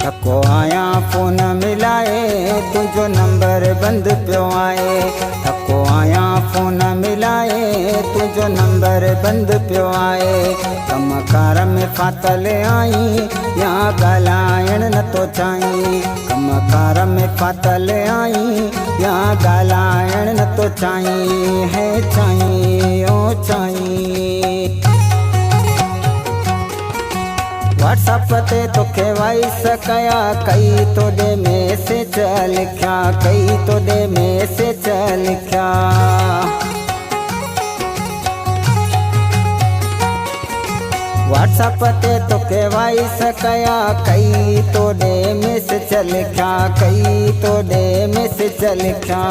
थको आया फोन मिलाए तुझो नंबर बंद पियो आए। थको आया फोन मिलाए तुझो नंबर बंद पियो आए। कमकार में फातल आई या ॻाल्हाइण नथो चाहीं। कमकार में फातल आई या ॻाल्हाइण नथो चाहीं। है चाहीं ओ चाहीं। व्हाट्सएप ते तोखे वॉइस कया कई तोॾे मैसेज लिखिया कई तोॾे मैसेज लिखिया। व्हाट्सएप ते तोखे वॉइस कया कई तोॾे मैसेज लिखिया कई तोॾे मैसेज लिखिया।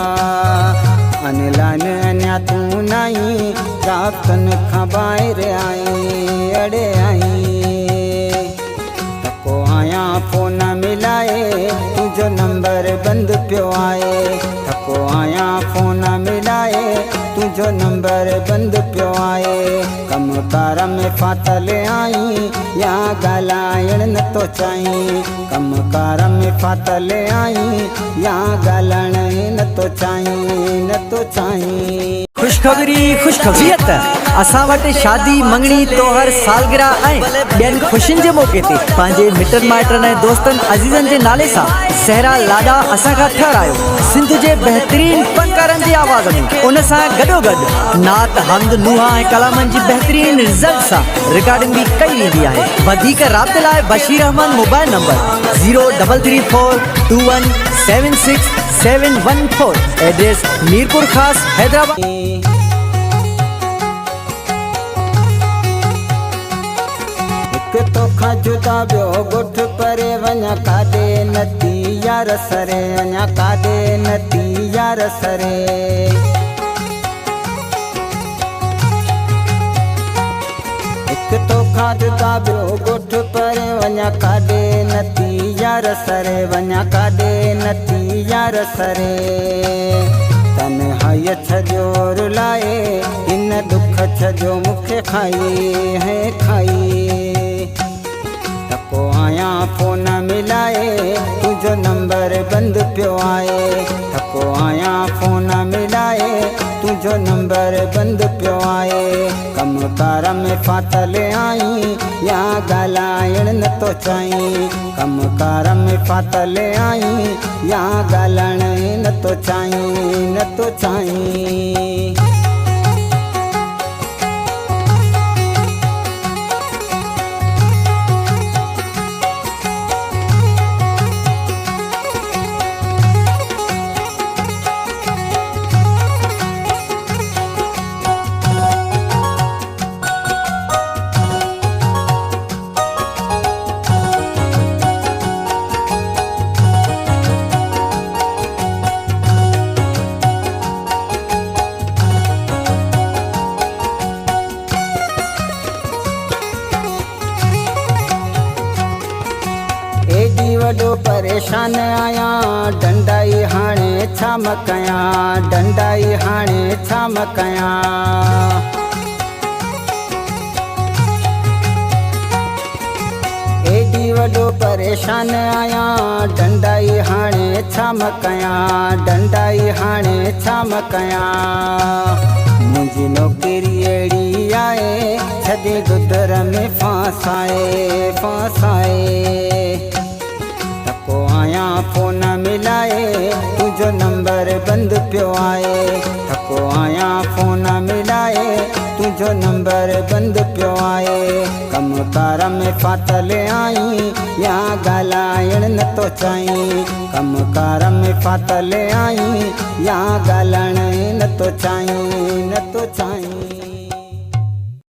ऑनलाइन अञा तूं नहीं रातनि खां ॿाहिरि आई अड़े आई। आया फोन मिलाए तुझो नंबर बंद पियो आए। थको आया फोन मिलाए तुझो नंबर बंद पियो आए। कमकार में फातल आई या ॻाल्हाइण नथो चाहीं। कमकार में फातल आई या ॻाल्हाइण नथो चाहीं नथो चाहीं। खुशखबरीयत असां वटि शादी मंगणी तोहर सालगिरह ऐं ॿियनि ख़ुशियुनि जे मौक़े ते पंहिंजे मिटनि माइटनि ऐं दोस्तनि अज़ीज़नि जे नाले सां सहरा लाॾा असां खां ठहिरायो। सिंध जे बहितरीन फनकारनि जी आवाज़ में उन सां गॾोगॾु नात हमद नुहा ऐं कलामनि जी बहितरीन रिज़ल्ट सां रिकॉर्डिंग भी कई वेंदी आहे। वधीक राब्ते लाइ Bashir Ahmed mobile number 0334217614। Address Mirpur Khas Hyderabad. तोखा जुदा ॿियो ॻोठ परे वञा काॾे नथी यार सरे अञा काॾे नथी यार सरे। हिकु तोखा जुदा ॿियो ॻोठ परे वञा काॾे नथी यार सरे वञा काॾे नथी यार सरे। तन्हाई छजो रुलाए इन दुख छजो मूंखे खाई है खाई। थको आया फोन मिलाए तुझो नंबर बंद पियो आए। थको आया फोन मिलाए तुझो नंबर बंद पियो आए। कमकार में फातल आई या ॻाल्हाइण नथो चाहीं। कमकार में फातल आई या ॻाल्हाइण नथो चाहीं नथो चाहीं। एडी वॾो परेशान आया डंडाई हाणे छा कया डंडाई हाणे छा कया। एडी वॾो परेशान आया डंडाई हाणे छा कया डंडाई हाणे छा कया। मुंहिंजी नौकरी अहिड़ी आहे छॾे गुदर में फांसाए फांसाए। थको आया फोन मिलाए तुझो नंबर बंद पियो आए। थको आया फोन मिलाए तुझो नंबर बंद पियो आए। कमकार में फातल आई या ॻाल्हाइण नथो चाहीं। कमकार में फातल आई या ॻाल्हाइण नथो चाहीं नथो चाहीं।